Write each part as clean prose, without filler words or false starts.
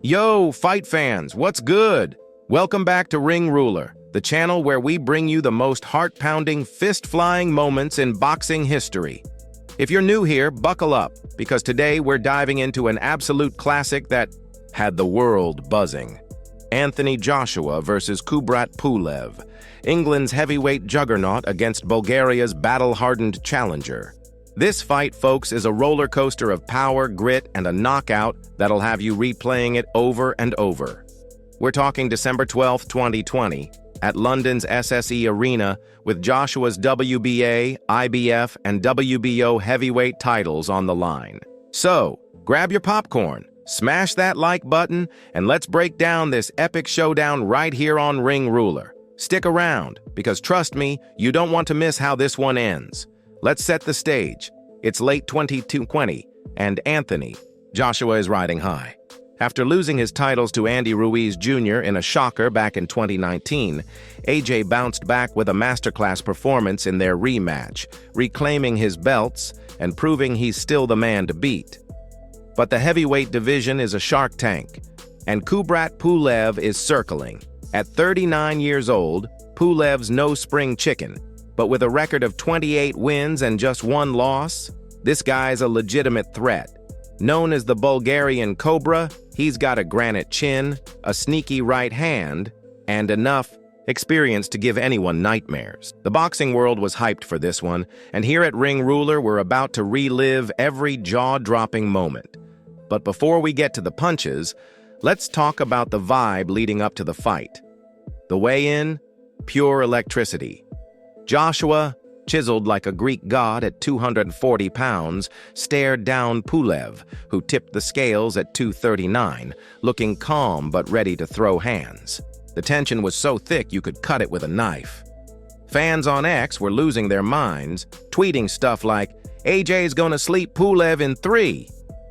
Yo, fight fans, what's good? Welcome back to Ring Ruler, the channel where we bring you the most heart-pounding, fist-flying moments in boxing history. If you're new here, buckle up, because today we're diving into an absolute classic that had the world buzzing. Anthony Joshua versus Kubrat Pulev, England's heavyweight juggernaut against Bulgaria's battle-hardened challenger. This fight, folks, is a roller coaster of power, grit, and a knockout that'll have you replaying it over and over. We're talking December 12, 2020, at London's SSE Arena, with Joshua's WBA, IBF, and WBO heavyweight titles on the line. So, grab your popcorn, smash that like button, and let's break down this epic showdown right here on Ring Ruler. Stick around, because trust me, you don't want to miss how this one ends. Let's set the stage. It's late 2020, and Anthony Joshua is riding high. After losing his titles to Andy Ruiz Jr. in a shocker back in 2019, AJ bounced back with a masterclass performance in their rematch, reclaiming his belts and proving he's still the man to beat. But the heavyweight division is a shark tank, and Kubrat Pulev is circling. At 39 years old, Pulev's no spring chicken, but with a record of 28 wins and just one loss, this guy's a legitimate threat. Known as the Bulgarian Cobra, he's got a granite chin, a sneaky right hand, and enough experience to give anyone nightmares. The boxing world was hyped for this one, and here at Ring Ruler, we're about to relive every jaw-dropping moment. But before we get to the punches, let's talk about the vibe leading up to the fight. The weigh-in, pure electricity. Joshua, chiseled like a Greek god at 240 pounds, stared down Pulev, who tipped the scales at 239, looking calm but ready to throw hands. The tension was so thick you could cut it with a knife. Fans on X were losing their minds, tweeting stuff like, "AJ's gonna sleep Pulev in 3,"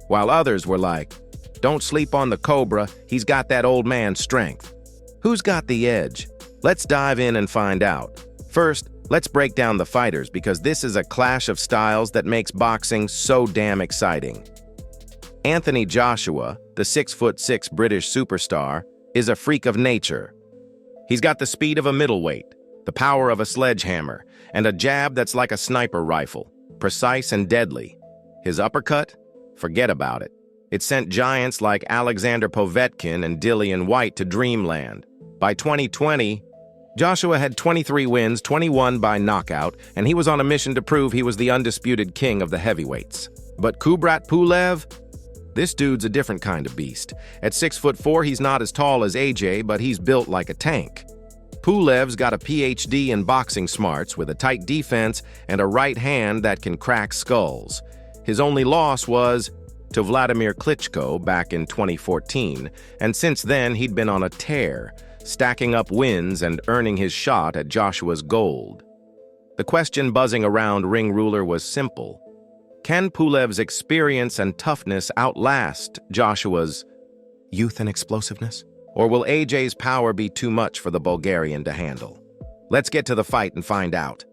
while others were like, "Don't sleep on the Cobra, he's got that old man strength." Who's got the edge? Let's dive in and find out. First, let's break down the fighters, because this is a clash of styles that makes boxing so damn exciting. Anthony Joshua, the 6'6" British superstar, is a freak of nature. He's got the speed of a middleweight, the power of a sledgehammer, and a jab that's like a sniper rifle, precise and deadly. His uppercut? Forget about it. It sent giants like Alexander Povetkin and Dillian Whyte to dreamland. By 2020, Joshua had 23 wins, 21 by knockout, and he was on a mission to prove he was the undisputed king of the heavyweights. But Kubrat Pulev? This dude's a different kind of beast. At 6'4", he's not as tall as AJ, but he's built like a tank. Pulev's got a PhD in boxing smarts with a tight defense and a right hand that can crack skulls. His only loss was to Vladimir Klitschko back in 2014, and since then he'd been on a tear, stacking up wins and earning his shot at Joshua's gold. The question buzzing around Ring Ruler was simple. Can Pulev's experience and toughness outlast Joshua's youth and explosiveness? Or will AJ's power be too much for the Bulgarian to handle? Let's get to the fight and find out.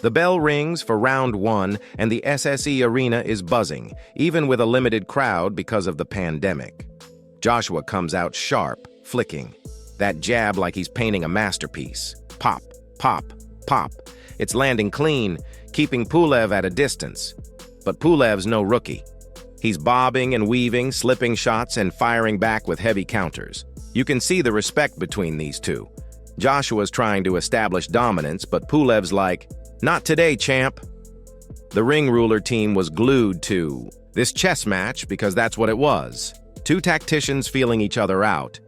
The bell rings for round 1, and the SSE Arena is buzzing, even with a limited crowd because of the pandemic. Joshua comes out sharp, flicking. That jab like he's painting a masterpiece. Pop, pop, pop. It's landing clean, keeping Pulev at a distance. But Pulev's no rookie. He's bobbing and weaving, slipping shots, and firing back with heavy counters. You can see the respect between these two. Joshua's trying to establish dominance, but Pulev's like, "Not today, champ." The Ring Ruler team was glued to this chess match because that's what it was. Two tacticians feeling each other out.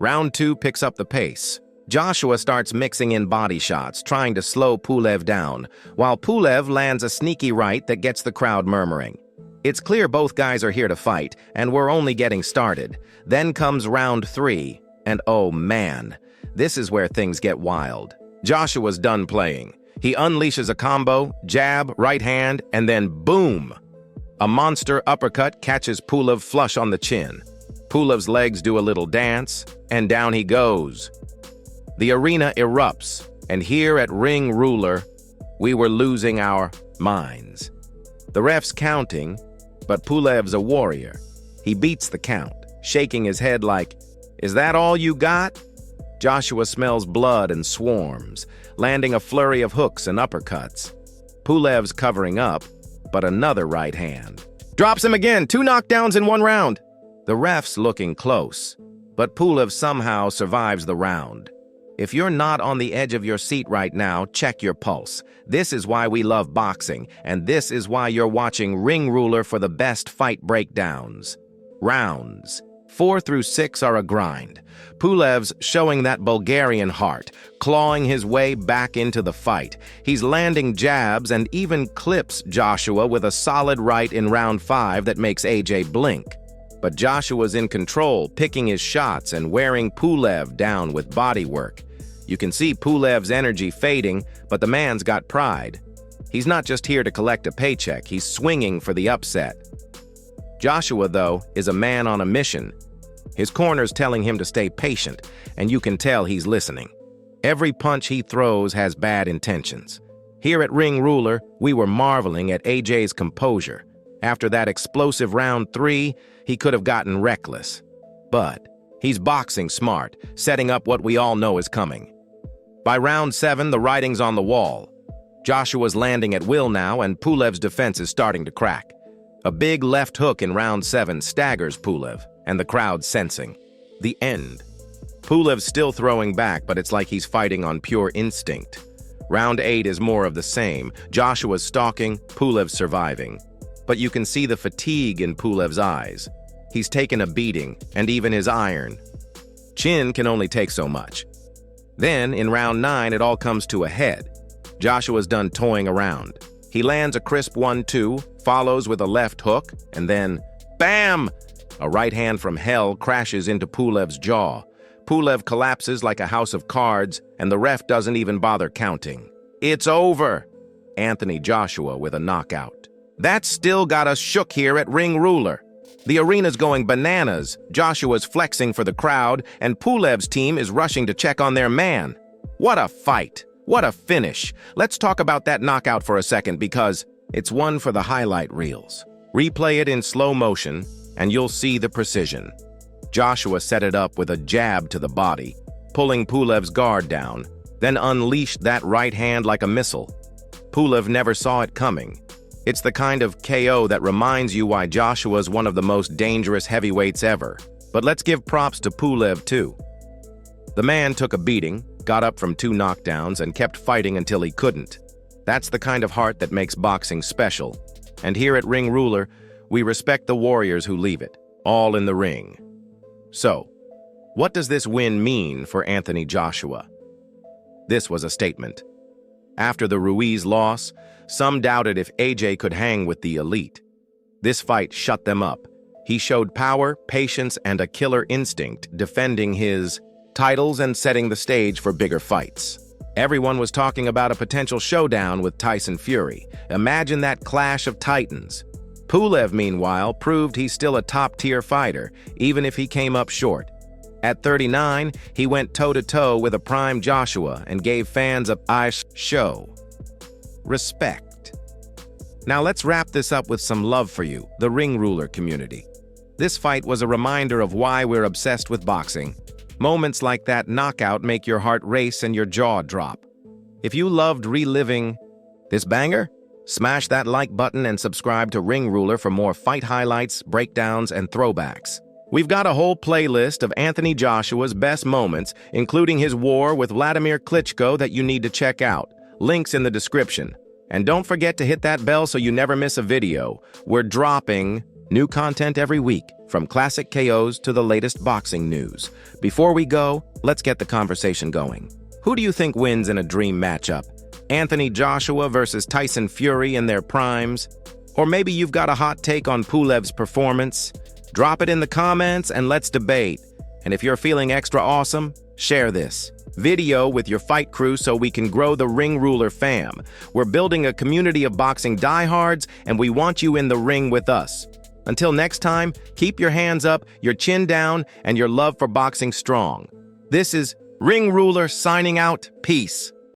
Round 2 picks up the pace. Joshua starts mixing in body shots, trying to slow Pulev down, while Pulev lands a sneaky right that gets the crowd murmuring. It's clear both guys are here to fight, and we're only getting started. Then comes round 3, and oh man, this is where things get wild. Joshua's done playing. He unleashes a combo, jab, right hand, and then boom! A monster uppercut catches Pulev flush on the chin. Pulev's legs do a little dance, and down he goes. The arena erupts, and here at Ring Ruler, we were losing our minds. The ref's counting, but Pulev's a warrior. He beats the count, shaking his head like, "Is that all you got?" Joshua smells blood and swarms, landing a flurry of hooks and uppercuts. Pulev's covering up, but another right hand drops him again, 2 knockdowns in 1 round. The ref's looking close, but Pulev somehow survives the round. If you're not on the edge of your seat right now, check your pulse. This is why we love boxing, and this is why you're watching Ring Ruler for the best fight breakdowns. Rounds 4 through 6 are a grind. Pulev's showing that Bulgarian heart, clawing his way back into the fight. He's landing jabs and even clips Joshua with a solid right in round 5 that makes AJ blink. But Joshua's in control, picking his shots and wearing Pulev down with body work. You can see Pulev's energy fading, but the man's got pride. He's not just here to collect a paycheck, he's swinging for the upset. Joshua, though, is a man on a mission. His corner's telling him to stay patient, and you can tell he's listening. Every punch he throws has bad intentions. Here at Ring Ruler, we were marveling at AJ's composure. After that explosive round 3, he could have gotten reckless. But he's boxing smart, setting up what we all know is coming. By round 7, the writing's on the wall. Joshua's landing at will now, and Pulev's defense is starting to crack. A big left hook in round 7 staggers Pulev, and the crowd sensing the end. Pulev's still throwing back, but it's like he's fighting on pure instinct. Round 8 is more of the same. Joshua's stalking, Pulev's surviving. But you can see the fatigue in Pulev's eyes. He's taken a beating, and even his iron chin can only take so much. Then, in round 9, it all comes to a head. Joshua's done toying around. He lands a crisp 1-2, follows with a left hook, and then, bam! A right hand from hell crashes into Pulev's jaw. Pulev collapses like a house of cards, and the ref doesn't even bother counting. It's over! Anthony Joshua with a knockout. That still got us shook here at Ring Ruler. The arena's going bananas, Joshua's flexing for the crowd, and Pulev's team is rushing to check on their man. What a fight! What a finish! Let's talk about that knockout for a second because it's one for the highlight reels. Replay it in slow motion, and you'll see the precision. Joshua set it up with a jab to the body, pulling Pulev's guard down, then unleashed that right hand like a missile. Pulev never saw it coming. It's the kind of KO that reminds you why Joshua's one of the most dangerous heavyweights ever. But let's give props to Pulev too. The man took a beating, got up from 2 knockdowns, and kept fighting until he couldn't. That's the kind of heart that makes boxing special. And here at Ring Ruler, we respect the warriors who leave it, all in the ring. So, what does this win mean for Anthony Joshua? This was a statement. After the Ruiz loss, some doubted if AJ could hang with the elite. This fight shut them up. He showed power, patience, and a killer instinct, defending his titles and setting the stage for bigger fights. Everyone was talking about a potential showdown with Tyson Fury. Imagine that clash of titans. Pulev, meanwhile, proved he's still a top-tier fighter, even if he came up short. At 39, he went toe-to-toe with a prime Joshua and gave fans a ice show. Respect. Now let's wrap this up with some love for you, the Ring Ruler community. This fight was a reminder of why we're obsessed with boxing. Moments like that knockout make your heart race and your jaw drop. If you loved reliving this banger, smash that like button and subscribe to Ring Ruler for more fight highlights, breakdowns, and throwbacks. We've got a whole playlist of Anthony Joshua's best moments, including his war with Vladimir Klitschko that you need to check out. Links in the description. And don't forget to hit that bell so you never miss a video. We're dropping new content every week, from classic KOs to the latest boxing news. Before we go, let's get the conversation going. Who do you think wins in a dream matchup? Anthony Joshua versus Tyson Fury in their primes? Or maybe you've got a hot take on Pulev's performance? Drop it in the comments and let's debate. And if you're feeling extra awesome, share this video with your fight crew so we can grow the Ring Ruler fam. We're building a community of boxing diehards, and we want you in the ring with us. Until next time, keep your hands up, your chin down, and your love for boxing strong. This is Ring Ruler signing out. Peace.